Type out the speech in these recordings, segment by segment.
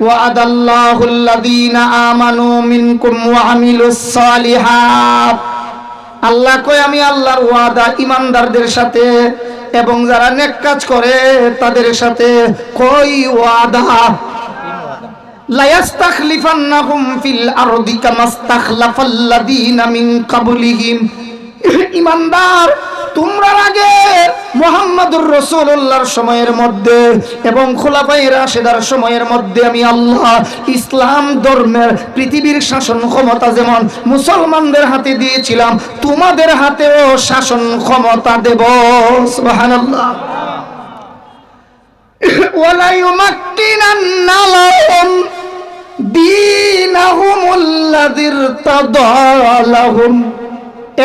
ওয়াদাল্লাহুল্লাযীনা আমানু মিনকুম ওয়া আমিলুস সালিহাত। আল্লাহ কয় আমি আল্লাহর ওয়াদা ঈমানদারদের সাথে এবং যারা নেক কাজ করে তাদের সাথে। কই ওয়াদা? লা ইস্তাখলিফান্নাহুম ফিল আরদি কামাস্তাখলাফাল্লাযীনা মিন ক্বাবলিহিম। ঈমানদার, তোমরা আগে মুহাম্মদুর রাসূলুল্লাহর সময়ের মধ্যে এবং খুলাফায়ে রাশিদার সময়ের মধ্যে আমি আল্লাহ ইসলাম ধর্মের পৃথিবীর শাসন ক্ষমতা যেমন মুসলমানদের হাতে দিয়েছিলাম, তোমাদের হাতেও শাসন ক্ষমতা দেব। সুবহানাল্লাহ। ওয়ালা ইউমাক্কিনান্না লাহুম দীনাহুমুল্লাযী ইরতাদা লাহুম।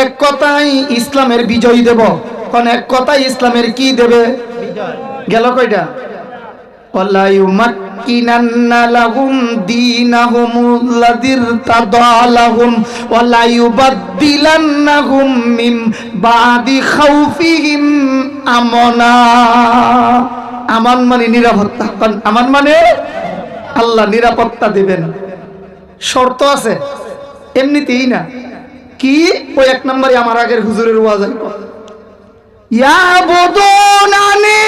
এক কথাই ইসলামের বিজয় দেব। কোন এক কথাই ইসলামের কি দেবে? বিজয়। গেল কয়টা? ওয়ালা ইউমাক্কিনান্না লাহুম দীনাহুমুল্লাযী ইরতাদা লাহুম ওয়ালা ইউবাদদিলান্নাহুম মিন বাদি খাউফিহিম আমানা। আমান মানে নিরাপত্তা। আমান মানে আল্লাহ নিরাপত্তা দিবেন। শর্ত আছে, এমনিতেই না। কি? ওই এক নম্বরে আমার আগের হুজুরের ওয়াজ আইলো, ইয়াবুদুনানি,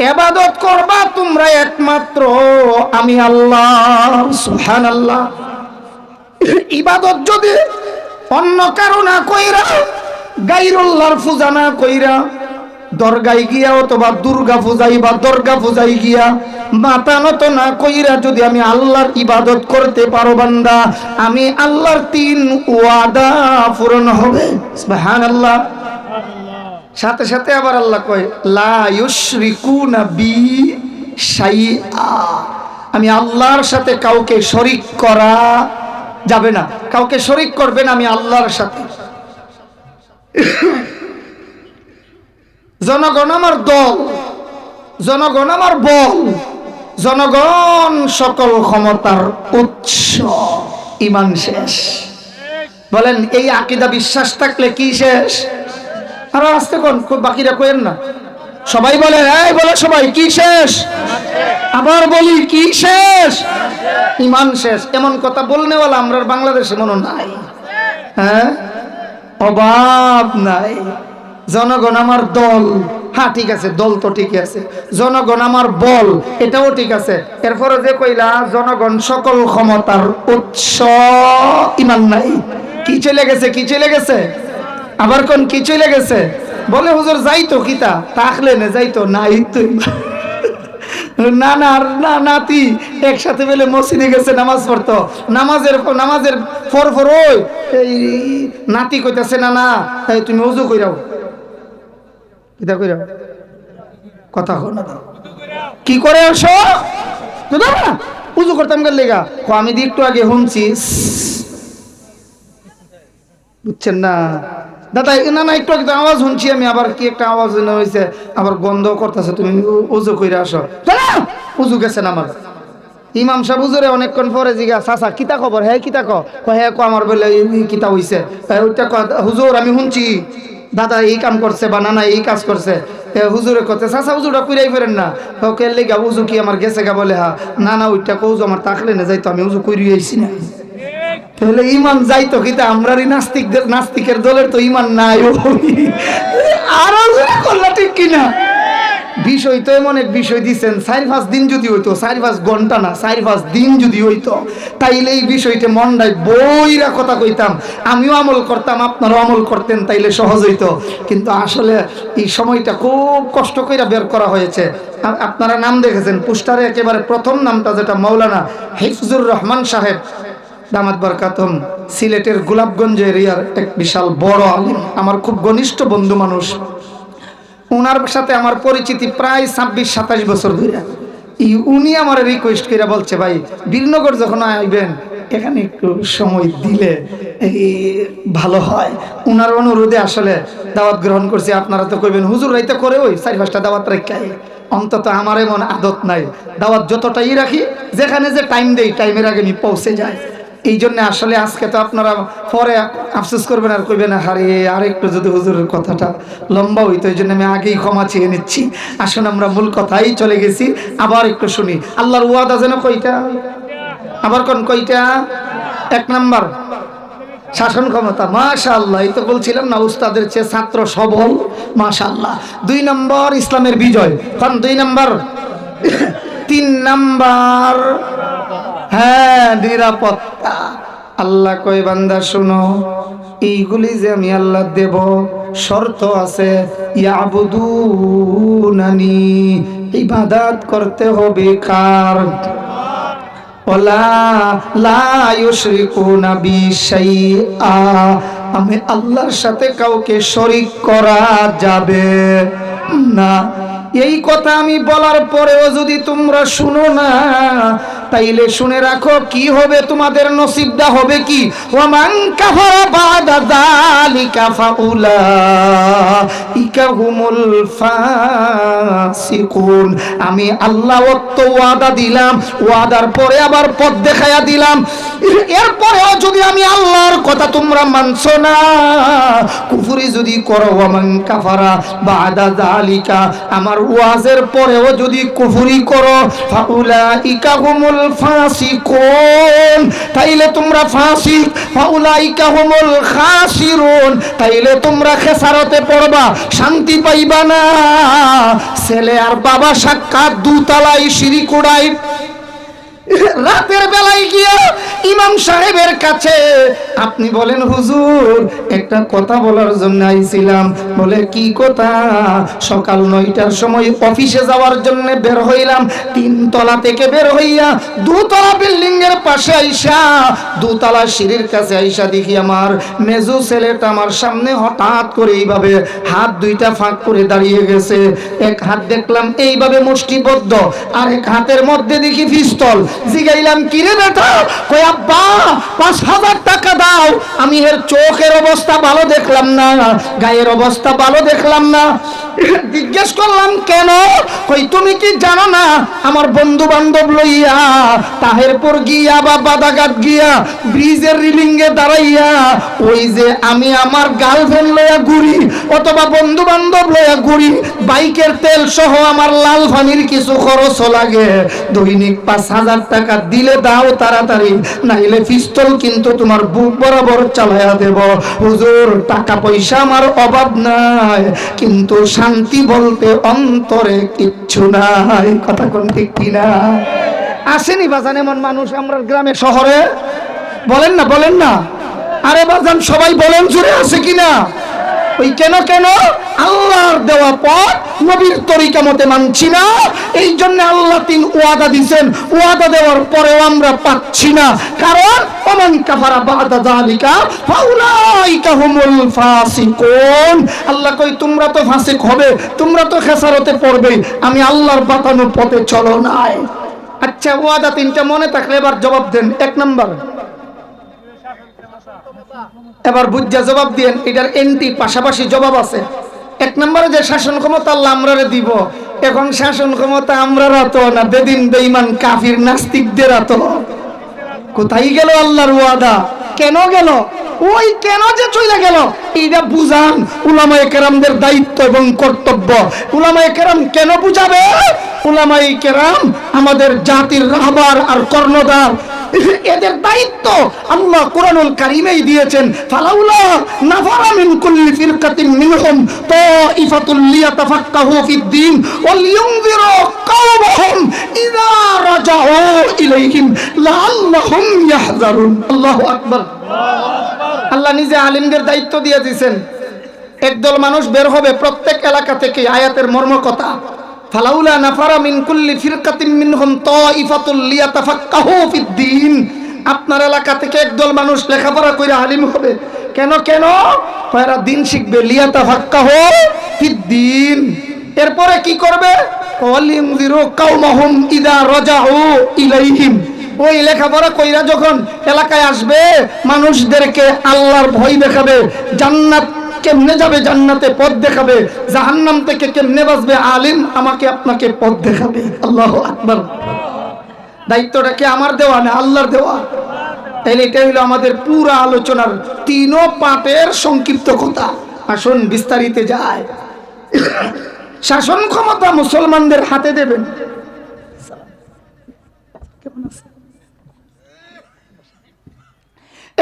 ইবাদত করবা তোমরা একমাত্র আমি আল্লাহ। সুবহানাল্লাহ। ইবাদত যদি অন্য কারো না কইরা, গায়রুল্লাহর পূজা না কইরা, দরগায় গিয়া অথবা দুর্গা পূজাই বা দরগা পূজাই গিয়া মাথা নত না কইরা যদি আমি আল্লাহর ইবাদত করতে পারো বান্দা, আমি আল্লাহর 3 ওয়াদা পূরণ হবে। সুবহানাল্লাহ। সাথে সাথে আবার আল্লাহ কয় লা ইউশরিকুনা বি শাইআ। আমি আল্লাহর সাথে কাউকে শরীক করা যাবে না। কাউকে শরীক করবেন আমি আল্লাহর সাথে। জনগণ আমার দল, জনগণ আমার বল, জনগণ সকল ক্ষমতার উৎস। ঈমান শেষ। বলেন এই আকীদা বিশ্বাস থাকলে কি শেষ? আর আস্তে কোন বাকিরা কইেন না, সবাই বলেন, এই বলে সবাই কি শেষ? আবার বলি কি শেষ? ঈমান শেষ। এমন কথা বলনেওয়ালা আমরা বাংলাদেশে মনে নাই। হ্যাঁ, অভাব নাই। জনগণ আমার দল, হ্যাঁ ঠিক আছে, দল তো ঠিক আছে। জনগণ আমার বল, এটাও ঠিক আছে। এরপরে যে কইলা জনগণ সকল ক্ষমতার উৎস, ঈমান নাই। কি চলে গেছে? কি চলে গেছে? আবার কোন কি চলে গেছে? বলে হুজুর যাইতো কিতা তাহলে না যাইতো নাই তো না না না নাতি একসাথে মিলে মসজিদে গেছে নামাজ পড়তো। নামাজের ফর ওই এই নাতি কইতাছে না না তাই তুমি ওযু কইরাও। কিতা কইরাও? কথা কও না। কি করে আসো? দাদা ওযু করতাম গেল লেগা। আমি দি একটু আগে শুনছি, বুঝছেন না দাদা? না না একটু আগে আওয়াজ শুনছি আমি, আবার কি একটা আওয়াজ হয়েছে, আবার গন্ধ করতেছে, তুমি ওযু কইরা আসো। দাদা ওযু গেছেন আমার ইমাম সাহেব হুজুরে অনেকক্ষণ পরে জিগা চাচা কিতা খবর? হ্যাঁ কিতা হ্যাঁ আমার বলে কিতা হইছে ওইটা হুজুর আমি শুনছি দাদা এই কাম করছে বা নানা এই কাজ করছে। হুজুরে করতে চাচা হুজুরটা কইরাই ফেরেন না। ওকে লেগা উজু কি আমার গেছে গা? বলে হ্যাঁ। না না ওইটা কৌজু আমার তাকলে না যাইতো, আমি উজু কইরি আইছি না। তাহলে ইমান যাইতো কিতা? আমরারই নাস্তিকের দলের তো ইমান নাই। আর করলা ঠিক কিনা? বিষয় তো এমন এক বিষয় দিচ্ছেন, 4-5 দিন যদি হইতো, 4-5 ঘন্টা না 4-5 দিন যদি হইতো, তাইলে এই বিষয়টা মন্ডায় বইরা কথা কইতাম, আমিও আমল করতাম, আপনারাও আমল করতেন, তাইলে সহজ হইতো। কিন্তু আসলে এই সময়টা খুব কষ্ট করে বের করা হয়েছে। আপনারা নাম দেখেছেন পোস্টারে, একেবারে প্রথম নামটা যেটা মাওলানা হিফজুর রহমান সাহেব দামাত বরকাতুম, সিলেটের গোলাপগঞ্জ এরিয়ার এক বিশাল বড় আলিম, আমার খুব ঘনিষ্ঠ বন্ধু মানুষ। ওনার সাথে আমার পরিচিতি প্রায় 26-27 বছর ধরে। উনি আমার রিকোয়েস্ট করে বলছে, ভাই বীরনগর যখন আইবেন এখানে একটু সময় দিলে ভালো হয়। ওনার অনুরোধে আসলে দাওয়াত গ্রহণ করছি। আপনারা তো কইবেন হুজুর রাইতে করে ওই 4-5টা দাওয়াত রেখাই, অন্তত আমার এমন আদত নাই। দাওয়াত যতটাই রাখি, যেখানে যে টাইম দেই টাইমের আগে আমি পৌঁছে যাই। এই জন্য আসলে আজকে তো আপনারা পরে আফসোস করবেন আর কইবেন আরে আর একটু যদি হুজুরের কথাটা লম্বা হইতো, এই জন্য আমি আগেই ক্ষমা চেয়ে নিচ্ছি। আসুন আমরা মূল কথাই চলে গেছি, আবার একটু শুনি। আল্লাহর ওয়াদা যেন কয়টা, আবার কোন কয়টা? এক নাম্বার শাসন ক্ষমতা, মাশাআল্লাহ, এই তো বলছিলাম না উস্তাদের চেয়ে ছাত্র সবল, মাশাআল্লাহ। 2 নম্বর ইসলামের বিজয়, কারণ 2 নম্বর। 3 নাম্বার হ্যাঁ নিরাপত্তা। আল্লাহ কয় বান্দা শুনো, এইগুলি যে আমি আল্লাহ দেব, শর্ত আছে। ইয়াবুদুনানি, ইবাদত করতে হবে কার? ওয়ালা লা ইউশরিকুনা বি শাইআ, আমি আল্লাহর সাথে কাউকে শরীক করা যাবে না। এই কথা আমি বলার পরেও যদি তোমরা শুনো না, তাইলে শুনে রাখো কি হবে তোমাদের নসিবটা হবে কি? ওয়ামান কাফারা বাদা যালিকা ফাউলাইকা হুমুল ফাসিকুন। আমি আল্লাহ তো ওয়াদা দিলাম, ওয়াদার পরে আবার পথ দেখায়া দিলাম, এরপরেও যদি আমি আল্লাহর কথা তোমরা মানছো না, কুফরি যদি করো, ওয়ামান কাফারা বাদা যালিকা, আমার ওয়াজের পরেও যদি কুফরি করো, ফাউলাইকা হুমুল ফাসিকুন, তাইলে তোমরা ফাসিক। ফাউলাইকা হুমুল খাসিরুন, তাইলে তোমরা খেসারতে পড়বা, শান্তি পাইবা না। ছেলে আর বাবা সাক্ষাৎ দুতলায় সিঁড়ি কুড়ায়, রাতের বেলায় গিয়া ইমাম সাহেবের কাছে আপনি বলেন হুজুর একটা কথা বলার জন্য আইছিলাম। বলে কি কথা? সকাল 9টার সময় অফিসে যাওয়ার জন্য বের হইলাম, 3 তলা থেকে বের হইয়া 2 তলা বিল্ডিং এর পাশে আইসা 2 তলা সিঁড়ির কাছে আইসা দেখি আমার মেজু ছেলেটা আমার সামনে হঠাৎ করে এইভাবে হাত 2টা ফাঁক করে দাঁড়িয়ে গেছে। এক হাত দেখলাম এইভাবে মুষ্টিবদ্ধ, আর এক হাতের মধ্যে দেখি পিস্তল। জিগাইলাম কি রে বেটা? কই আব্বা 5000 টাকা দাও। আমি এর চোখের অবস্থা ভালো দেখলাম না, গায়ের অবস্থা ভালো দেখলাম না। জিজ্ঞেস করলাম কেন? কই তুমি কি জানো না আমার বন্ধু বান্ধব লইয়া তাহেরপুর গিয়া বা বাদাঘাট গিয়া ব্রিজের রিলিং এ দাঁড়াইয়া ওই যে আমি আমার গার্লফ্রেন্ড লইয়া ঘুরি অথবা বন্ধু বান্ধব লইয়া ঘুরি, বাইকের তেল সহ আমার লাল ফানির কিছু খরচ লাগে, দৈনিক 5000 টাকা দিলে দাও তাড়াতাড়ি, নাইলে পিস্তল কিন্তু তোমার বুক বরাবর চালাইয়া দেব। হুজুর টাকা পয়সা আমার অভাব নাই, কিন্তু শান্তি বলতে অন্তরে কিচ্ছু নাই। কথা কোন ঠিক কিনা? আসেনি বাজান এমন মানুষ আমরা গ্রামে শহরে? বলেন না, বলেন না। আরে বাজান সবাই বলেন জুড়ে আছে কিনা? ওই কেন কেন? আল্লাহর দেওয়া পথ নবীর তরিকা মতে মানছি না, এই জন্য আল্লাহ 3 ওয়াদা দিবেন, ওয়াদা দেওয়ার পরেও আমরা পাচ্ছি না। কারণ ওমান কাফারা বাদা যালিকা ফাউলাইকা হুমুল ফাসিকুন। আল্লাহ কই তোমরা তো ফাসিক হবে, তোমরা তো খেসারতে পড়বে, আমি আল্লাহর বাতানো পথে চলো নাই। আচ্ছা ওয়াদা 3টা মনে থাকলে এবার জবাব দেন। 1 নাম্বার, এবার বুঝা জবাব দিয়েন, এটার এন্টি পাশাপাশি জবাব আছে। 1 নম্বরে যে শাসন ক্ষমতা আল্লাহ আমরারে দিব, এখন শাসন ক্ষমতা আমরারা তো না, বেদিন বেঈমান কাফির নাস্তিকদের তো। কোথায় গেল আল্লাহর ওয়াদা? কেন গেল? ওই কেন যে চলে গেল এইটা বুঝান উলামায়ে কেরামদের দায়িত্ব এবং কর্তব্য। উলামায়ে কেরাম কেন বুঝাবে? উলামায়ে কেরাম আমাদের জাতির রাহবার আর কর্ণধার, এদের দায়িত্ব আল্লাহ কুরআনুল কারীমেই দিয়েছেন। ফালাউলা নাফারা মিন কুল্লি ফিরকাতিন মিনহুম তাইফাতুল লিয়াতাফাক্কাহু ফিদ-দীন ওয়া লিয়ুনযিরু কওমাহুম ইযা রাজাউ ইলাইহিম লাআল্লাহুম ইয়াহযারুন। আল্লাহু আকবার। আল্লাহ নিজে আলিমদের দায়িত্ব দিয়ে দিয়েছেন। একদল মানুষ বের হবে প্রত্যেক এলাকা থেকে, আয়াতের মর্ম কথা, ফালাউলা নাফারা মিন কুল্লি ফিরকাতিন মিনহুম তাইফাতুল লিয়াতাফাক্কাহু ফিদ-দীন। আপনার এলাকা থেকে একদল মানুষ লেখাপড়া করে আলিম হবে। কেন কেন? এরা দিন শিখবে, লিয়াতাফাক্কাহু ফিদ-দীন। এরপরে কি করবে? ওয়ালিয়ুনযিরু কওমাহুম ইযা রাজাউ ইলাইহিম। ওই লেখাপড়া কইরা যখন এলাকায় আসবে মানুষদেরকে আল্লাহর ভয় দেখাবে, জান্নাত কেমনে যাবে জান্নাতে পথ দেখাবে, জাহান্নাম থেকে কেমনে বাঁচবে আলিম আমাকে আপনাকে পথ দেখাবে। আল্লাহু আকবার। দায়িত্বটা কি আমার দেওয়া না আল্লাহর দেওয়া? তাহলে এটা হলো আমাদের পুরো আলোচনার 3 পার্টের সংক্ষিপ্ত কথা। আসুন বিস্তারিতে যায়। শাসন ক্ষমতা মুসলমানদের হাতে দেবেন।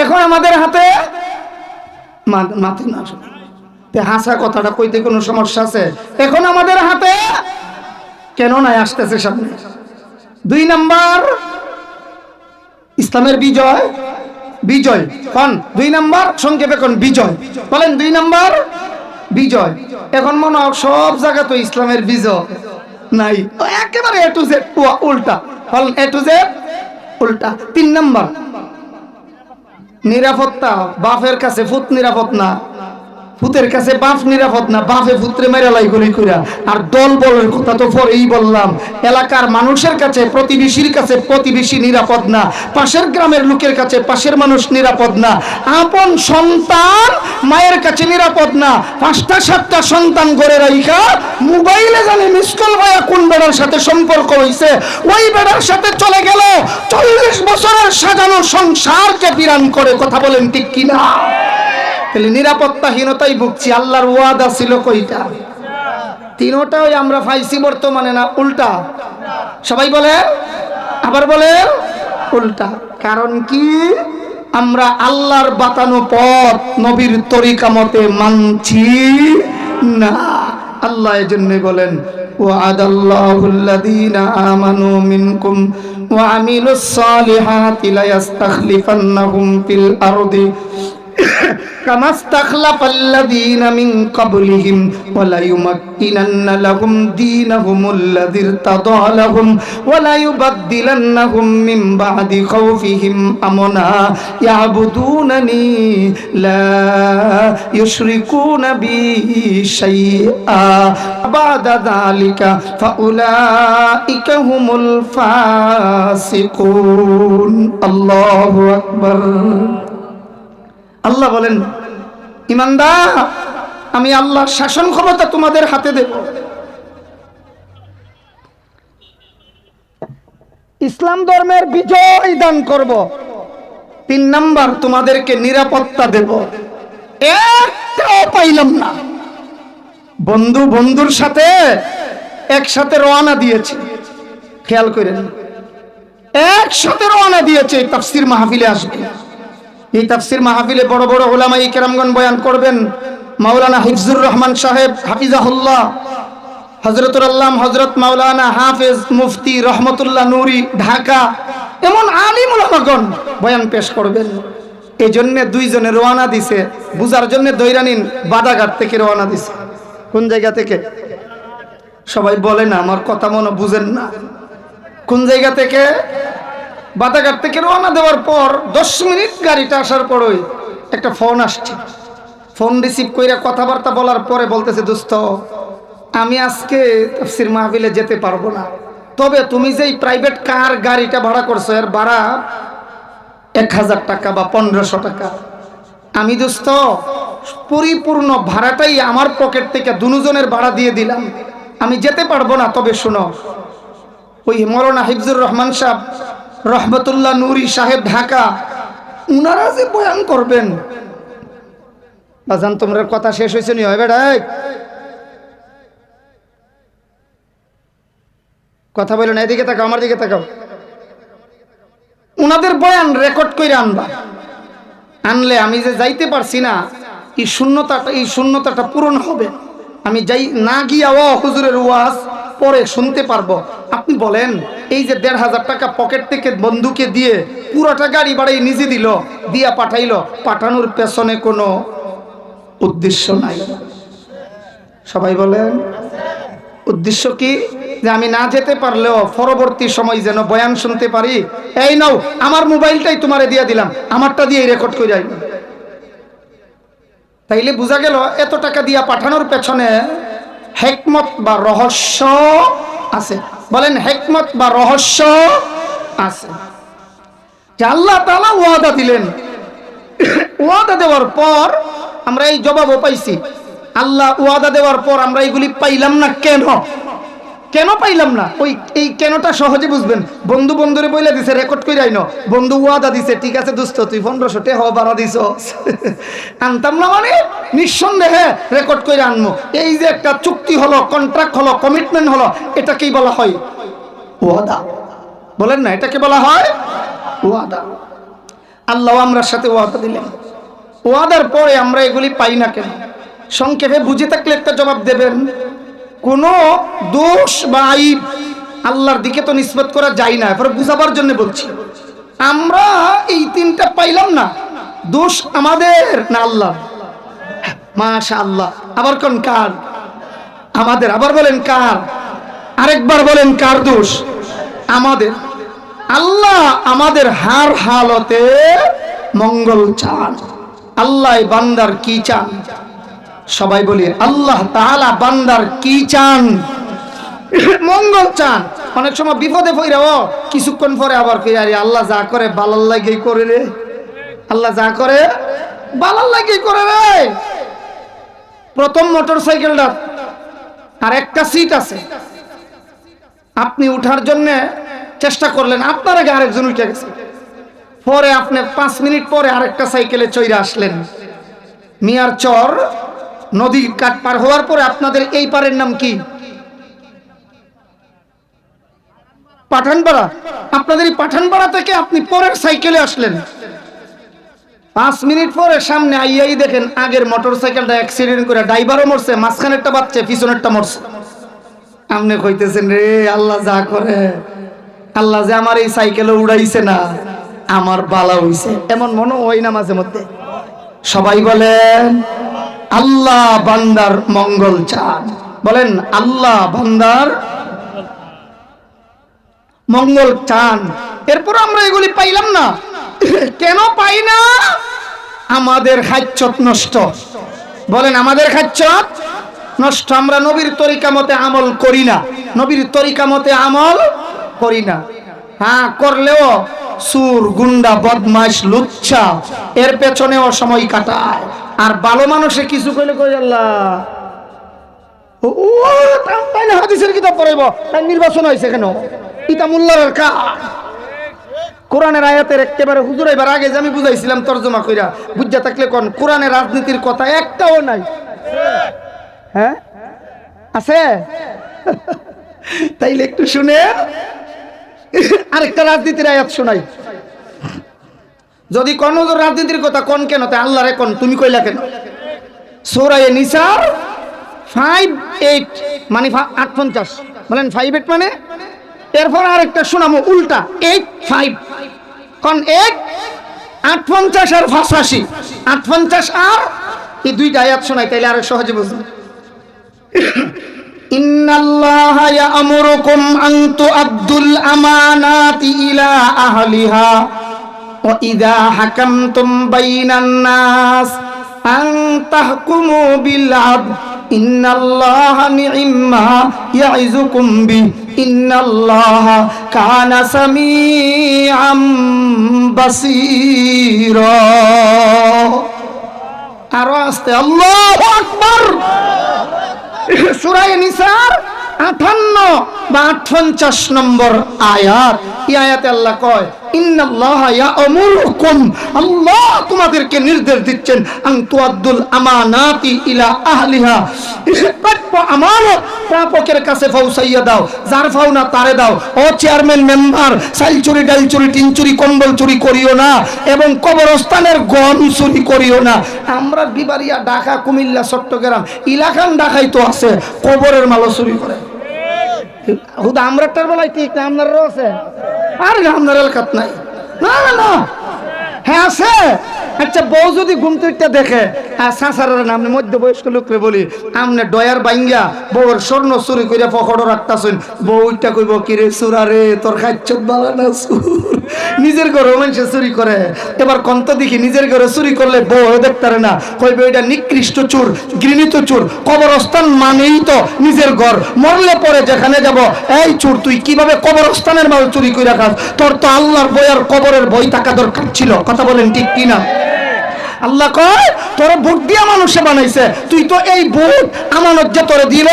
এখন আমাদের হাতে মাথে না হাসা কথাটা কইতে কোনো সমস্যা আছে? এখন আমাদের হাতে কেন নাই আসতেছে সামনে 2 নাম্বার ইসলামের বিজয়। বিজয় কোন 2 নাম্বার? সংক্ষেপে কোন বিজয় বলেন? 2 নাম্বার বিজয়। এখন মনে হয় সব জায়গা তো ইসলামের বিজয় নাই, একেবারে এ টু জেড উল্টা। বলেন এ টু জেড উল্টা। 3 নাম্বার নিরাপত্তা। বাপের কাছে ফুত নিরাপদ না, ফুতের কাছে বাপ নিরাপদ না, বাপে পুত্রে মেরে লাই গুলি কইরা। আর দল বলের কথা তো পরেই বললাম। এলাকার মানুষের কাছে, প্রতিবেশীর কাছে প্রতিবেশী নিরাপদ না, পাশের গ্রামের লোকের কাছে পাশের মানুষ নিরাপদ না, আপন সন্তান মায়ের কাছে নিরাপদ না। 5টা 7টা সন্তান গড়ে রাইখা মোবাইলে জানে মিসকল ভাইয়া কোন বেড়ার সাথে সম্পর্ক হইছে, ওই বেড়ার সাথে চলে গেল 40 বছরের সাজানো সংসারকে বিরান করে। কথা বলেন ঠিক কিনা? তাহলে নিরাপত্তাহীনতাই ভুগছি। আল্লাহর ওয়াদা ছিল কয়টা? 3টাই আমরা পাইছি বর্তমানে, না উল্টা? সবাই বলে, আবার বলে উল্টা। কারণ কি? আমরা আল্লাহর বাতানো পথ নবীর তরিকা মতে মানছি না। আল্লাহ এজন্য বলেন ওয়াদাল্লাহুল্লাযীনা আমানু মিনকুম ওয়া আমিলুস সালিহাতি লা ইস্তাখলিফান্নাহুম ফিল আরদি كما استخلف الذين من قبلهم وليمكنن لهم دينهم الذي ارتضى لهم وليبدلنهم من بعد خوفهم أمنا يعبدونني لا يشركون بي شيئا بعد ذلك فأولئك هم الفاسقون الله أكبر আল্লাহ বলেন ইমানদার আমি আল্লাহ শাসন ক্ষমতা তোমাদের হাতে দেব, ইসলাম ধর্মের বিজয় দান করব, 3 নাম্বার তোমাদেরকে নিরাপত্তা দেব। একটাও পাইলাম না। বন্ধু বন্ধুর সাথে একসাথে রওনা দিয়েছে, খেয়াল করেন, একসাথে রওনা দিয়েছে। তাফসীর মাহফিলে আসবে। এই তাফসীর মাহফিলে বড় বড় উলামায়ে কেরামগণ বয়ান করবেন। মাওলানা হিফজুর রহমান সাহেব হাফিজাহুল্লাহ, হযরতুল আল্লাম হযরত মাওলানা হাফেজ মুফতি রহমতুল্লাহ নুরি ঢাকা, এমন আলিম উলামাগণ বয়ান পেশ করবেন। এই জন্য 2 জনে রওনা দিছে, বুঝার জন্য দইরা নিন। বাদাঘাট থেকে রওনা দিছে। কোন জায়গা থেকে? সবাই বলে না, আমার কথা মনে বুঝেন না। কোন জায়গা থেকে? বাদাঘাট থেকে রওনা দেওয়ার পর 10 মিনিট গাড়িটা আসার পরই একটা ফোন আসছে। ফোন রিসিভ কইরা কথাবার্তা বলার পরে বলতেছে, দোস্ত আমি আজকে তাফসীর মাহফিলে যেতে পারবো না, তবে তুমি যেই প্রাইভেট কার গাড়িটা ভাড়া করছো এর ভাড়া 1000 টাকা বা 1500 টাকা। আমি দোস্ত পরিপূর্ণ ভাড়াটাই আমার পকেট থেকে দুজনের ভাড়া দিয়ে দিলাম, আমি যেতে পারবো না। তবে শুনো, ওই মাওলানা হিফজুর রহমান সাহেব রহমতুল্লাহ নুরি সাহেব ঢাকা, উনারা যে বয়ান করবেন, বাজান তোমরা কথা শেষ হয়েছে নি? হয় বেটা, কথা বলো না, এদিকে তাকাও, আমার দিকে তাকাও। উনাদের বয়ান রেকর্ড করে আনবা, আনলে আমি যে যাইতে পারছি না, এই শূন্যতাটা পূরণ হবে। আমি যাই না গিয়া হুজুরের ওয়াজ পরে শুনতে পারবো। আপনি বলেন, এই যে 1500 টাকা পকেট থেকে বন্ধুকে দিয়ে পুরোটা গাড়ি ভাড়াই নিজে দিল, দিয়া পাঠাইলো, পাঠানোর পেছনে কোনো উদ্দেশ্য নাই। সবাই বলেন উদ্দেশ্য কি? যে আমি না যেতে পারলেও পরবর্তী সময় যেন বয়ান শুনতে পারি। এই নাও আমার মোবাইলটাই তোমারে দিয়ে দিলাম, আমারটা দিয়ে রেকর্ড করে যাই। তাইলে বোঝা গেল এত টাকা দিয়া পাঠানোর পেছনে হিকমত বা রহস্য আছে। বলেন হিকমত বা রহস্য আছে। যে আল্লাহ তাআলা ওয়াদা দিলেন, ওয়াদা দেওয়ার পর আমরা এই জবাবও পাইছি। আল্লাহ ওয়াদা দেওয়ার পর আমরা এগুলি পাইলাম না কেন? কেন পাইলাম না, ওই এই কেনটা সহজে বুঝবেন। বন্ধু বন্ধুরে বইলা দিছে রেকর্ড করে আইনো, বন্ধু ওয়াদা দিছে ঠিক আছে দোস্ত তুই 1500 টাকা ভাড়া দিছ, আনতাম না মানে নিঃসন্দেহে রেকর্ড করে আনবো। এই যে একটা চুক্তি হলো, কন্ট্রাক্ট হলো, কমিটমেন্ট হলো, এটাকেই বলা হয় ওয়াদা। বলেন না এটাকে বলা হয় ওয়াদা। আল্লাহ আমরা সাথে ওয়াদা দিলেন, ওয়াদার পরে আমরা এগুলি পাই না কেন? সংক্ষেপে বুঝে থাকলে একটা জবাব দেবেন। কোনো দোষ বা আইব আল্লাহর দিকে তো নিসবত করা যায় না, এরপরে বুঝাবার জন্য বলছি। আমরা এই তিনটা পাইলাম না, দোষ আমাদের না আল্লাহ? মাশাআল্লাহ। আবার কোন কার? আমাদের। আবার বলেন কার? আরেকবার বলেন কার দোষ? আমাদের। আল্লাহ আমাদের হার হালতে মঙ্গল চান। আল্লাহ বান্দার কি চান? সবাই বলি আল্লাহ তাআলা বান্দার কি চান? মঙ্গল চান। অনেক সময় বিপদে পড়াও কিছুক্ষণ পরে আবার কই আরে আল্লাহ যা করে ভালোর লাগেই করে রে, আল্লাহ যা করে ভালোর লাগেই করে রে। প্রথম মোটর সাইকেলটা আর একটা সিট আছে, আপনি উঠার জন্য চেষ্টা করলেন, আপনার আগে আরেকজন উঠে গেছে, পরে আপনি 5 মিনিট পরে আরেকটা সাইকেলে চইরে আসলেন। মিয়ার চর নদী কাট পার হওয়ার পরে আপনাদের এই পারের নাম কি? পাঠানপাড়া। আপনাদের এই পাঠানপাড়া থেকে আপনি পরের সাইকেলে আসলেন, 5 মিনিট পরে সামনে আইয়াই দেখেন আগের মোটর সাইকেলটা অ্যাক্সিডেন্ট করে ড্রাইভারও মরছে, মাঝখানেরটা বাচ্চা পিছনেরটা মরছে। আপনি কইতেছেন রে আল্লাহ যা করে, আল্লাহ যে আমার এই সাইকেলে উড়াইছে না আমার বালা হইছে, এমন মনে হয় না মাঝে মধ্যে? সবাই বলেন আল্লাহ বান্দার মঙ্গল চান। বলেন আল্লাহ বান্দার মঙ্গল চান। এরপর আমরা এগুলি পাইলাম না, কেন পাই না? আমাদের হাজ্জত নষ্ট। বলেন আমাদের হাজ্জত নষ্ট। আমরা নবীর তরিকা মতে আমল করি না, নবীর তরিকা মতে আমল করি না। হ্যাঁ করলেও সুর গুন্ডা বদমাশ লুচ্ছা এর পেছনেও সময় কাটায়। আর ভালো মানুষে কিছু কইলে কই আল্লাহ ও তাই না হাদিসের কিতাব পড়াইব, তাই নির্বাচন হয়েছে কেন? ইতা মোল্লার কাজ। কোরআনের আয়াতের একেবারে হুজুর এবার আগে যে আমি বুঝাইছিলাম তরজমা কইরা, বুঝা থাকলে কোন কোরআনের রাজনীতির কথা একটাও নাই? হ্যাঁ আছে? তাইলে একটু শুনে আরেকটা রাজনীতির আয়াত শোনাই। যদি কোন রাজনীতির কথা কোন কেন, তাই আল্লাহরে কোন, তুমি কইলা কেন? সূরা নিসার 5:8 মানে 850। বলেন 5:8 মানে? এরপর আরেকটা শোনামো উল্টা 8:5 কোন 8:50 আর 85, 8:50 আর এই দুইটা আয়াত শোনাই, তাইলে আরো সহজে বুঝবেন। ইন্নাল্লাহা ইয়া'মুরুকুম আন তু'আদ্দুল আমানাতি ইলা আহলিহা ওয়া ইযা হাকামতুম বাইনান নাস আন তাহকুমু বিল আদল ইন্নাল্লাহা নি'ম্মা ইয়া'iযুকুম বিহি ইন্নাল্লাহা কানা সামিআম বাসীরা। আরো আস্তে আল্লাহু আকবার। সূরা নিসার 58 বা 58 নম্বর আয়াত। এই আয়াতে আল্লাহ কয় ইন্নাল্লাহা ইয়া'মুরুকুম, আল্লাহ তোমাদেরকে নির্দেশ দিচ্ছেন আন তুআদ্দুল আমানাতি ইলা আহলিহা, প্রাপ্য আমানত প্রাপকের কাছে পৌঁছাইয়া দাও, যার পাওনা তারে দাও। ও চেয়ারম্যান মেম্বার, চাল চুরি ডাল চুরি টিন চুরি কম্বল চুরি করিও না, এবং কবরস্থানের গম চুরি করিও না। আমরা বিবাড়িয়া ঢাকা কুমিল্লা চট্টগ্রাম ইলাকান ঢাকায় তো আছে কবরের মালও চুরি করে। হুদা আমরাটার বেলায় ঠিক না, আপনারও আছে? আর আপনার এলাকাত নাই? না না না, হ্যাঁ আছে। আচ্ছা বউ যদি ঘুমতুইটা দেখে, সাসার নামে মধ্যবয়স্ক লোকরে বলি আমনে ডয়ার বাইঙ্গা বউর স্বর্ণ চুরি করে পকড় রাখতাছেন, বউটা কইব কিরে চুরা রে তোর খাচ্ছত বালা না চুর। নিজের ঘরে মানুষে চুরি করে, এবার কন্ত দেখি নিজের ঘরে চুরি করলে বউ দেখতারে না, কইবে এটা নিকৃষ্ট চোর, ঘৃণিত চোর। কবরস্থান মানেই তো নিজের ঘর, মরলে পরে যেখানে যাব এই চোর তুই কিভাবে কবরস্থানের মাল চুরি করে রাখাস? তোর তো আল্লাহর বই আর কবরের বই থাকা দরকার ছিল। কথা বলেন ঠিক কিনা? আল্লাহ কয় তোর ভোট দিয়া মানুষে বানাইছে, তুই তো এই ভোট আমানত যে তোরে দিল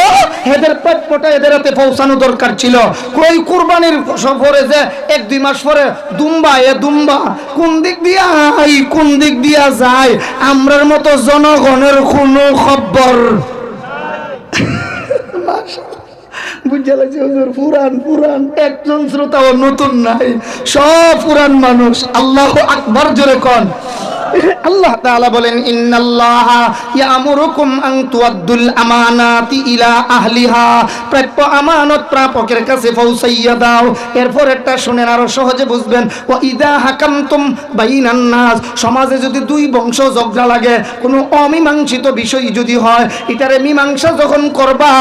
এদের পেটপোটা এদের হাতে পৌঁছানো দরকার ছিল। কই কুরবানির সফরে যে 1-2 মাস পরে দুম্বা কোন দিক দিয়া কোন দিক দিয়া যায় আমরার মতো জনগণের কোনো খবর বুঝা লাগছে হুজুর। পুরান একজন শ্রোতাও নতুন নাই, সব পুরান মানুষ। আল্লাহু আকবার জোরে কোন। আল্লাহ তাআলা বলেন ইন্নাল্লাহা ইয়ামুরুকুম আন তুআদ্দুল আমানাতি ইলা আহলিহা, প্রাপ্য আমানত প্রাপকের কাছে পৌঁছাইয়া দাও। এরপর একটা শুনেন আরো সহজে বুঝবেন, ওয়া ইযা হাকামতুম বাইনান নাস, সমাজে যদি দুই বংশ ঝগড়া লাগে, কোনো অমীমাংসিত বিষয় যদি হয়, এটারে মীমাংসা যখন করবা,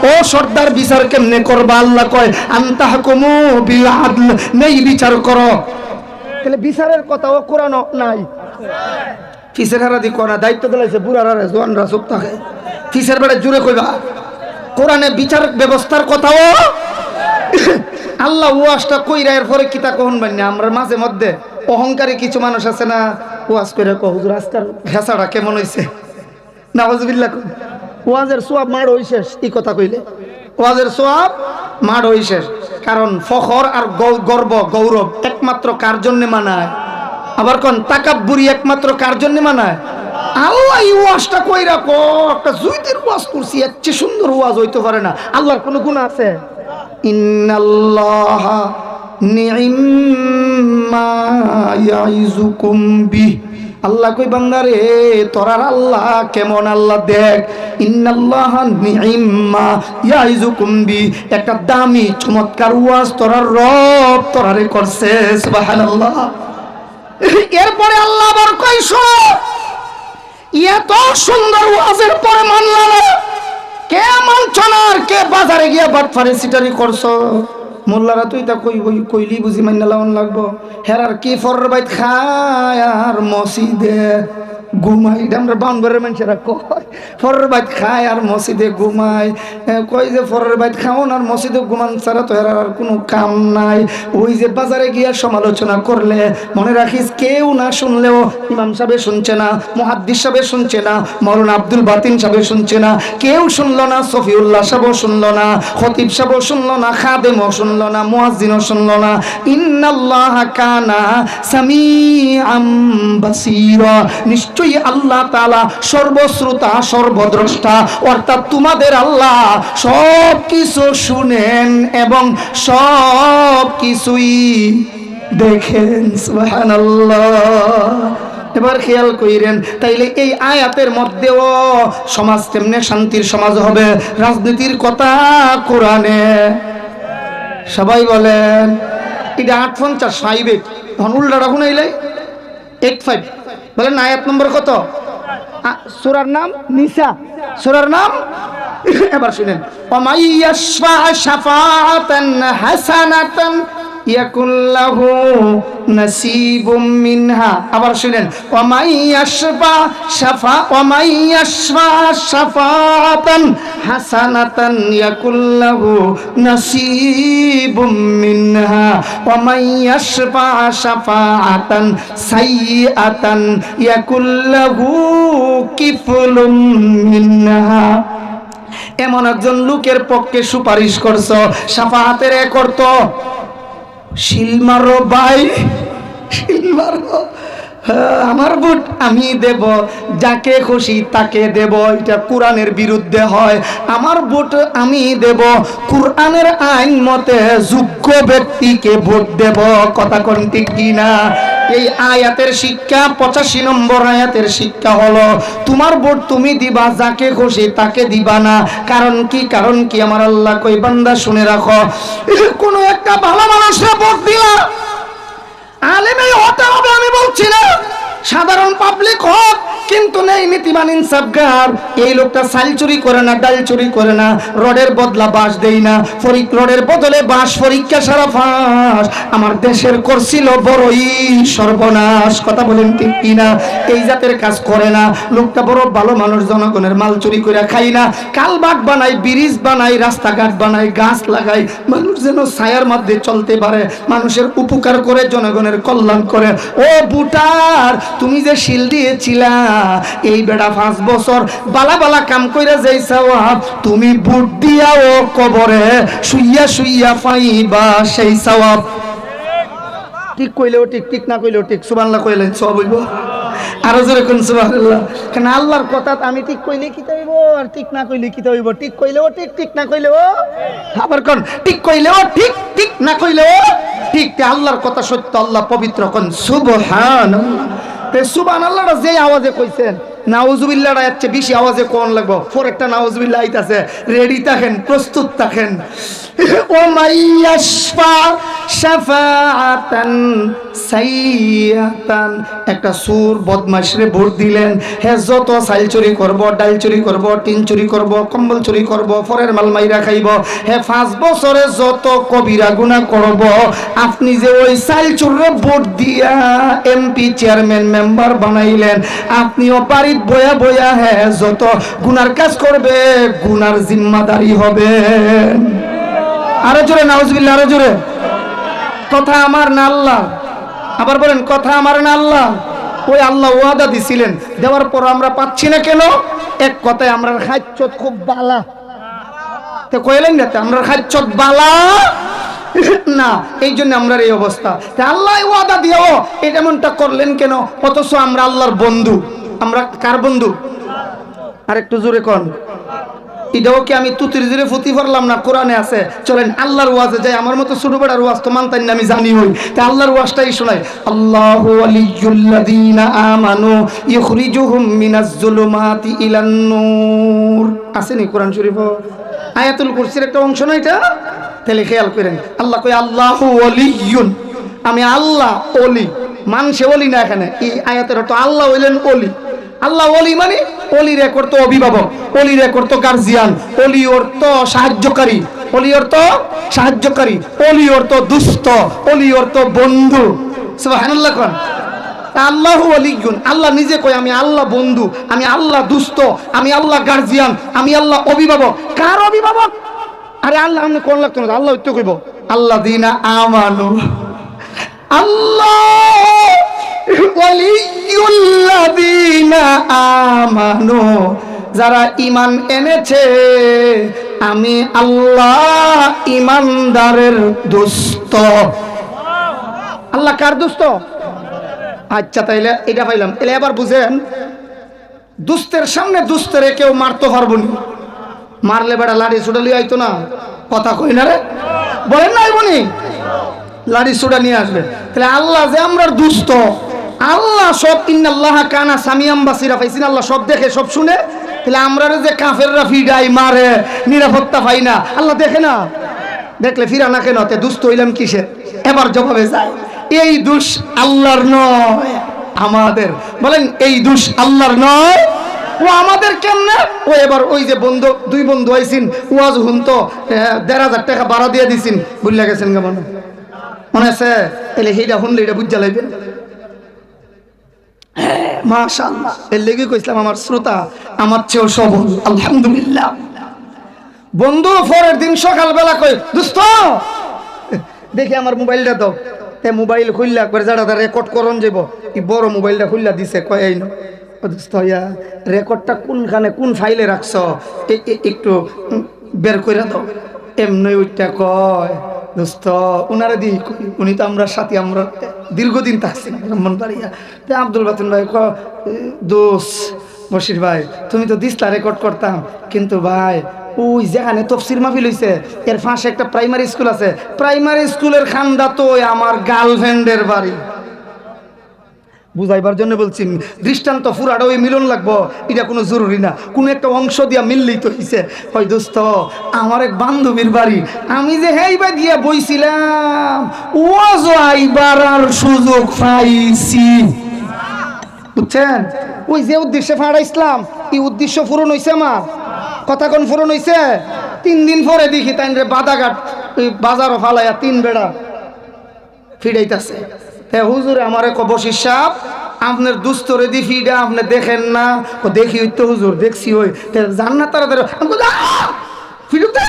ও সর্দার বিচার কেমনে করবা? আল্লাহ কয় আনতাহকুমু বিল আদল, নেই বিচার করো। তাহলে বিচারের কথাও কোরআন নাই। ফিসের হারা দি কোরআন দায়িত্ব দিলাইছে বুড়ারা জোয়ানরা চুপ থাকে। ফিসের বেড়ে জুড়ে কইবা কোরআনে বিচার ব্যবস্থার কথাও আল্লাহ ওয়াজটা কইরা এরপরে কিতা কোন বান্না। আমরা মাঝে মধ্যে অহংকারী কিছু মানুষ আছে না, ওয়াজ করে কও হুজুর আজকাল ঘেসাটা কেমন হইছে, নাউজুবিল্লাহ। ওয়াজের সোয়াব মার হই শেষ, এই কথা কইলে ওয়াজের সোয়াব মার হই শেষ। কারণ ফখর আর গর্ব গৌরব একমাত্র কার জন্য মানায়? আবার কোন তাকাব্বুরি একমাত্র কার জন্য মানায়? আল্লাহ এই ওয়াজটা কইরা কো একটা জুইতের ওয়াজ করছি, এত সুন্দর ওয়াজ হইতে পারে না। আল্লাহর কোনো গুনাহ আছে? ইন্নাল্লাহা নি'ম্মা ইয়াইজুকুম বি, আল্লাহ কই বান্দারে তোরার আল্লাহ কেমন, আল্লাহ দেখ। ইন্নাল্লাহা নি'ম্মা ইয়াইজুকুম বি, একটা দামি চমৎকার ওয়াজ তোরার রব তোরারে করছে। সুবহানাল্লাহ। এরপরে আল্লাহ আবার কই শোনো, এত সুন্দর ওয়াজের পরে মানলা না, কে মানছ না? আর কে বাজারে গিয়া বাটফারি সিটারি করছো? মোল্লারা তুই তা কইলি বুঝি মাইনা লাউন লাগবো। হেরার কি ফরবাইত খায় আর মসজিদে ঘুমাই। আমরা বাউন্ডারের মানুষেরা কয় ফরবাইত খায় আর মসজিদে ঘুমায়। কই যে ফরবাইত খাওন আর মসজিদে ঘুমান ছাড়া তো হেরার আর কোনো কাম নাই। ওই যে বাজারে গিয়া সমালোচনা করলে মনে রাখিস কেউ না শুনলেও, ইমাম সাহেব শুনছে না, মুহাদ্দিস সাহেব শুনছে না, মাওলানা আব্দুল বাতিন সাহেব শুনছে না, কেউ শুনলো না, সফিউল্লাহ সাহেব শুনলো না, খতিব সাহেব শুনলো না, খাদেমও শুনলো না, মুয়াজ্জিনও শুনলো না। ইন্নাল্লাহা কানা সামিআম বাসীরা, নিশ্চয়ই আল্লাহ তাআলা সর্বশ্রোতা সর্বদ্রষ্টা, অর্থাৎ তোমাদের আল্লাহ সব কিছু শুনেন এবং সব কিছুই দেখেন। সুবহানাল্লাহ। এবার খেয়াল কইরেন, তাইলে এই আয়াতের মধ্যেও সমাজ কেমনে শান্তির সমাজ হবে, রাজনীতির কথা কোরআনে সবাই বলেন। এটা 8:50 তখন উল্টাটা শুনাইলে 85 বলেন। আয়াত নম্বর কত? সূরার নাম নিসা, সূরার নাম। এবার শুনেন, ওমাইয়াশফা শাফাআতান হাসানাতান ইয়াকুল্লাহু নাসিবুম মিনহা। আবার শুনেন, ওমাইয়াশফা শাফাআতান হাসানাতান ইয়াকুল্লাহু নাসিবুম মিনহা ওমাইয়াশফা শাফাআতান সাইয়্যাতান ইয়াকুল্লাহু কিফলুম মিনহা। এমন একজন লোকের পক্ষে সুপারিশ করছো, শাফাআতের করত শিলমারো ভাই, শিলমারো। আমার ভোট আমি দেব, যাকে খুশি তাকে দেব, এটা কোরআনের বিরুদ্ধে হয়। আমার ভোট আমি দেব, কোরআনের আইন মতে যোগ্য ব্যক্তিকে ভোট দেব। কথা কোন ঠিক কিনা? এই আয়াতের শিক্ষা 85 নম্বর আয়াতের শিক্ষা হলো তোমার ভোট তুমি দিবা, যাকে খুশি তাকে দিবা না। কারণ কি? কারণ কি? আমার আল্লাহ কই বান্দা শুনে রাখো, কোন একটা ভালো মানুষের ভোট দিলা, আলেমই হতে হবে আমি বলছি না, সাধারণ পাবলিক হোক, কিন্তু নেই নীতিমান ইনসাফগার। এই লোকটা চাল চুরি করে না, ডাল চুরি করে না, রডের বদলা বাঁশ দেই না, রডের বদলে বাঁশ, পরীক্ষা সারা ফাঁস। আমার দেশের করছিল বড়ই সর্বনাশ। কথা বলেন ঠিক কিনা? এই জাতের কাজ করে না লোকটা, বড় ভালো মানুষ, জনগণের মাল চুরি করে খাই না, কালবাট বানাই, ব্রিজ বানাই, রাস্তাঘাট বানাই, গাছ লাগাই, মানুষ যেন ছায়ার মধ্যে চলতে পারে, মানুষের উপকার করে, জনগণের কল্যাণ করে। ও বুটার, তুমি যে শিল দিয়েছিলা, এই বেড়া 5 বছর বালা বালা কাম কইরা যেই সওয়াব তুমি বুট দিয়াও কবরে শুইয়া শুইয়া পাইবা সেই সওয়াব। ঠিক কইলেও ঠিক, ঠিক না কইলেও ঠিক। সুবহানাল্লাহ কইলেন সব হইব। আরো জোরে কোন সুবহানাল্লাহ। কেন আল্লাহর কথা আমি ঠিক কইলে কি হইব, আর ঠিক না কইলে কি হইব? ঠিক কইলেও ঠিক, ঠিক না কইলেও আবার কোন, ঠিক কইলেও ঠিক, ঠিক না কইলেও ঠিক। আল্লাহর কথা সত্য, আল্লাহ পবিত্র। কোন সুবহানাল্লাহ। তে সুবহানাল্লাহটা যে আওয়াজে কইছেন, নাউজুবিল্লাহটা এর চেয়ে বেশি আওয়াজে কোন লাগবো? একটা নাউজুবিল্লাহ আইতাছে, রেডি থাকেন, প্রস্তুত থাকেন। ও মাইয়াশফা শাফাআতান সাইয়াতান। একটা সুর বদমাশরে ভোট দিলেন, হে যত চাল চুরি করব, ডাল চুরি করব, টিন চুরি করব, কম্বল চুরি করব, পরের মাল মাইরা খাইব, হে 5 বছরে যত কবিরা গুনাহ করব, আপনি যে ওই চাল চুরে ভোট দিয়া এমপি চেয়ারম্যান মেম্বার বানাইলেন, আপনিও বাড়িতে বয়া বয়া হে যত গুনার কাজ করবে, গুনার জিম্মাদারি হবেন। আরো জোরে নাউজুবিল্লাহ, আরো জোরে। কথা আমার না আল্লাহ। আবার বলেন, কথা আমার না আল্লাহ। ওই আল্লাহ ওয়াদা দিছিলেন, দেওয়ার পর আমরা পাচ্ছি না কেন? এক কথায় আমরা খাচ্ছত খুব বালা। তো কইলেন না আমরা খাচ্ছত বালা না, এই জন্য আমরা এই অবস্থা। আল্লাহ ওয়াদা দিও এটা এমনটা করলেন কেন? অথচ আমরা আল্লাহর বন্ধু। আমরা কার বন্ধু? আর একটু জোরে কোন। এটাও কি আমি তুতির জোরে ফুতি পারলাম না? কোরআনে আছে। চলেন আল্লাহর ওয়াজে যাই। আমার মতো ছোট বড়ার ওয়াজ তো মানতেন না, আমি জানি হই। তাই আল্লাহর ওয়াজটাই শোনাই। আল্লাহু ওয়ালিয়্যুল্লাযীনা আমানু ইখরিজুহুম মিনাজ যুলুমাতি ইলান নূর। আসেনি কোরআন শরীফ? আয়াতুল কুরসির একটা অংশ না এটা? তাহলে খেয়াল করেন, আল্লাহ কই আল্লাহু ওয়ালিয়্যুন, আমি আল্লাহ ওলি। মানুষে ওলি না, এখানে এই আয়াতের অর্থ আল্লাহ হইলেন ওলি। আল্লাহ ওলি মানে ওলি রেকর্ড তো অভিভাবক, ওলি রেকর্ড তো গার্জিয়ান, ওলি অর্থ সাহায্যকারী, ওলি অর্থ সাহায্যকারী, ওলি অর্থ দুস্থ, ওলি অর্থ বন্ধু। সুবহানাল্লাহ কোন। আল্লাহু ওয়ালিয়্যুন, আল্লাহ নিজে কয় আমি আল্লাহ বন্ধু, আমি আল্লাহ দুস্থ, আমি আল্লাহ গার্জিয়ান, আমি আল্লাহ অভিভাবক। কার অভিভাবক? আরে আল্লাহ আমি কোন লাগতো না, আল্লাহ তো কইব আল্লাযীনা আমানু। আল্লাহ ওয়ালিয়্যুল্লাযীনা আমানু, যারা ঈমান এনেছে, আমি আল্লাহ ঈমানদারের দোস্ত। আল্লাহ কার দোস্ত? আচ্ছা তাইলে এটা পাইলাম। তাহলে এবার বুঝেন, দুস্তের সামনে দুস্তেরে কেউ মারতে পারবো না। মারলে বেড়া লাড়ি ছুটালি আইতো না। কথা কই না রে, বলেন না আইবনি, লাড়ি ছুটা নিয়ে আসবে। তাহলে আল্লাহ যে আমরা দুস্থ, আল্লাহ সব, ইন্নাল্লাহা কানা সামিয়াম বাসিরা, পাইছেন? আল্লাহ সব দেখে, সব শুনে। তাহলে আমরা যে কাফেররা ফিডাই মারে, নিরাপত্তা পাই না, আল্লাহ দেখে না? দেখলে ফিরা না কেন? তে দুস্থ হইলাম কিসে? এবার জবাবে যায়, এই দোষ আল্লাহর নয়, আমাদের। বলেন, এই দোষ আল্লাহর নয়, ও আমাদের। কেমনে? ও এবার ওই যে বন্ধু, 2 বন্ধু আইসিন, ওয়াজ হুন তো 1,500 টাকা ভাড়া দিয়ে দিছিন, বুঝলা গেছেন কেমন মনে আছে? এলে সেইটা শুনলে এটা বুঝা লাগবে। মাশাআল্লাহ, এর লেগে কইছিলাম আমার শ্রোতা আমার চেয়েও সবল, আলহামদুলিল্লাহ। বন্ধু পরের দিন সকালবেলা কই, দোস্ত দেখি আমার মোবাইলটা দাও। তে মোবাইল খুললা করে যারা রেকর্ড করন যাব, এই বড় মোবাইলটা খুললা দিছে, কয় এই না দোস্ত, রেকর্ডটা কোনখানে, কোন ফাইলে রাখছ, একটু বের করে দাও। এমনি ওইটা কয়, দোস্ত উনারা দিই, উনি তো আমরা সাথে, আমরা দীর্ঘদিন থাকছি না ব্রাহ্মণবাড়িয়া। তে আব্দুল বাতুন ভাই কয়, দোষ বশির ভাই তুমি তো দিসলা, রেকর্ড করতাম, কিন্তু ভাই ওই যেখানে তফসির মাহফিল হইছে এর পাশে একটা প্রাইমারি স্কুল আছে, প্রাইমারি স্কুলের খান্দা তো আমার গার্লফ্রেন্ডের বাড়ি। বুঝাইবার জন্য বলছি, দৃষ্টান্ত পুরাটা ওই মিলন লাগবো, এটা কোনো জরুরি না, কোনো একটা অংশ দিয়া মিললেই তো হইছে। ওই দোস্ত আমার এক বান্ধবীর বাড়ি, আমি যে হেইবা দিয়া বইছিলাম, ওয়াজ আইবার আর সুযোগ পাইছি, বুঝছেন? ওই যে উদ্দেশ্যে ফাড়াইছিলাম এই উদ্দেশ্য পূরণ হইছে আমার কথা কোন পূরণ হইছে 3 দিন পরে দেখি তাই রে বাদাঘাট ওই বাজারও ফালাইয়া 3 বেড়া ফিরাইতাছে। হে হুজুরে আমারে কো বশির সাহেব আপনার দুস্তরে দি ফিডা আপনি দেখেন না? ও দেখি তো হুজুর দেখছি ওই জান্নাত তাড়াতাড়ি ফিরুতে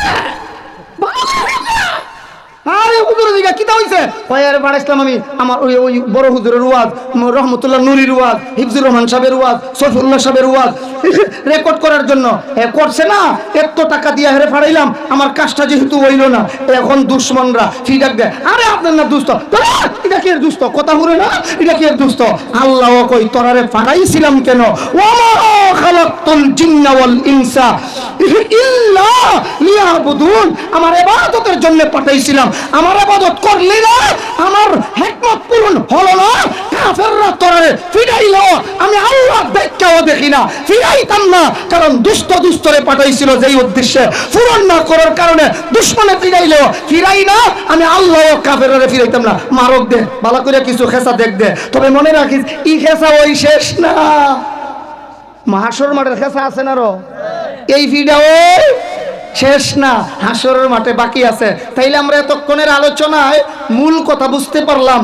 আরে হুজুরের দিকে কি হইছে কয় আরে বাড়াইছিলাম আমি আমার ওই বড় হুজুরের ওয়াজ রহমতুল্লাহ নুরির ওয়াজ হিফজুর রহমান সাহেবের ওয়াজ সফিউল্লাহ সাহেবের ওয়াজ রেকর্ড করার জন্য করছে না এত টাকা দিয়ে হেরে ফাড়াইলাম আমার কাজটা যেহেতু হইল না এখন দুশ্মনরা ফিডাক দেয় আরে আপনার না দুষ্ট এটা কি এর দুষ্ট কথা বলে না এটা কি এর দুষ্ট আল্লাহ কই তোরারে ফাড়াইছিলাম কেন ওয়া খালাকতুল জিন্না ওয়াল ইনসা ইল্লা লিয়াবুদুন আমার ইবাদতের জন্য পাঠাইছিলাম আমার ইবাদত করলি না আমার হিকমত পূরণ হলো না কাফেররা তোরে ফিরাইলো আমি আল্লাহ দেখকেও দেখি না ফিরাইতাম না কারণ দুষ্টরে পাঠাইছিল যেই উদ্দেশ্যে পূরণ না করার কারণে দুশমনে ফিরাইলো ফিরাই না আমি আল্লাহ কাফেররা ফিরাইতাম না মারক দে ভালো করে কিছু খেসা দেখ দে তবে মনে রাখিস ই খেসা ওই শেষ না মাহাশর মাঠের খেসা আছে না রো এই ভিডিও শেষ না হাসরের মাঠে বাকি আছে। তাইলে আমরা এতক্ষণের আলোচনায় মূল কথা বুঝতে পারলাম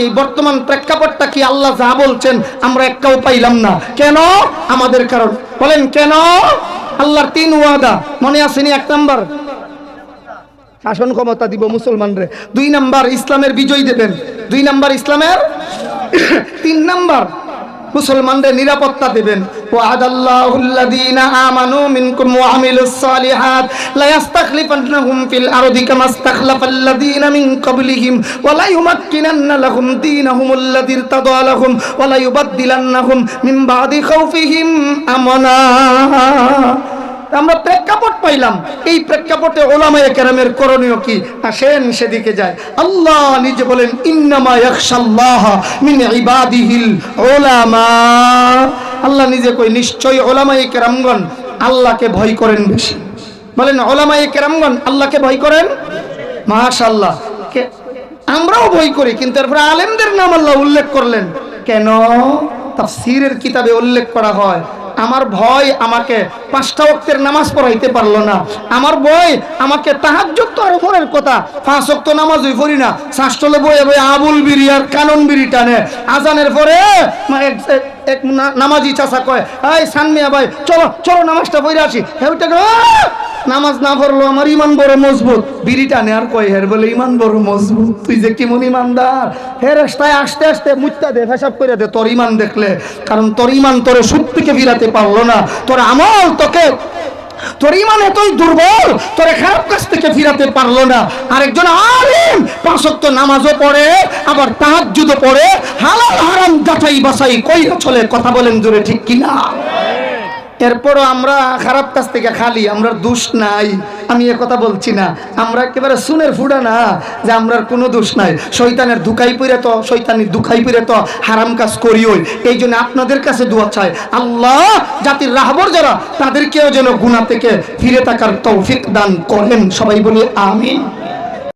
এই বর্তমান প্রেক্ষাপটটা কি আল্লাহ যা বলছেন আমরা একটাও পাইলাম না কেন আমাদের কারণ বলেন কেন আল্লাহর 3 ওয়াদা মনে আসেনি 1 নাম্বার শাসন ক্ষমতা দিব মুসলমানরে 2 নাম্বার ইসলামের বিজয় দেবেন 2 নাম্বার ইসলামের 3 নাম্বার মুসলমানদের নিরাপত্তা দেবেন ওয়াদাল্লাহুল্লাযীনা আমানু মিনকুম ওয়া আমিলুস সালিহাত লা ইস্তাখলিফান্নাহুম ফিল আরদি কামা ইস্তাখলাফাল্লাযীনা মিন ক্বাবলিহিম ওয়া লা ইউমাক্কিনান্না লাহুম দীনাহুমুল্লাযী ইরতাদা লাহুম ওয়া লা ইউবাদদিলান্নাহুম মিন বাদি খাউফিহিম আমানা। আমরা প্রেক্ষাপট পাইলাম এই প্রেক্ষাপটে ওলামায়ে কেরামের করণীয় কি আসেন সেদিকে যায়। আল্লাহ নিজে বলেন ইন্নামা ইয়াখশাল্লাহ মিন ইবাদিহিল উলামা আল্লাহ নিজে কই নিশ্চয়ই ওলামায়ে কেরামগণ আল্লাহকে ভয় করেন বেশি বলেন ওলামায়ে কেরামগণ আল্লাহকে ভয় করেন মাশাআল্লাহ আমরাও ভয় করি কিন্তু এরপর আলেমদের নাম আল্লাহ উল্লেখ করলেন কেন তাফসীরের কিতাবে উল্লেখ করা হয় আমার ভয় আমাকে 5টা ওয়াক্তের নামাজ পড়াইতে পারলো না আমার ভয় আমাকে তাহাজ্জুদ তো আর পড়ার কথা 5 ওয়াক্ত নামাজই পড়ি না শাস্ত্রলে বয়ে বয়ে আবুল বিড়ি আর কানন বিড়ি টানে আজানের পরে এক নামাজি চাচা কয় এই সানমিয়া ভাই চলো চলো নামাজটা পড়ে আসি হেউটা নামাজ না পড়লো আমার ইমান বড় মজবুত বিড়ি টানে আর কয় হের বলে ইমান বড় মজবুত তুই যে কেমন ইমানদার হে রাস্তায় আস্তে আস্তে মুত্তা দে হিসাব করে দে তোর ইমান দেখলে কারণ তোর ইমান তোরে সুদ থেকে ফিরাতে পারলো না তোর আমল তোকে তোর ইমান এতই দুর্বল তোরে খারাপ কাজ থেকে ফিরাতে পারলো না। আরেকজন আলেম 5 ওয়াক্ত নামাজও পড়ে আবার তাহাজ্জুদও পড়ে হালাল হারাম যাচাই বাছাই কইরা চলে কথা বলেন জোরে ঠিক কিনা এরপরও আমরা খারাপ কাজ থেকে খালি আমরা দোষ নাই আমি এ কথা বলছি না আমরা একেবারে সুনের ফুডা না যে আমরার কোনো দোষ নাই শয়তানের দুখাই পড়ে তো শয়তানি দুখাই পড়ে তো হারাম কাজ করি ওই এই জন্য আপনাদের কাছে দোয়া চাই আল্লাহ জাতির রাহবর যারা তাদেরকেও যেন গুনাহ থেকে ফিরে থাকার তৌফিক দান করেন সবাই বলি আমিন।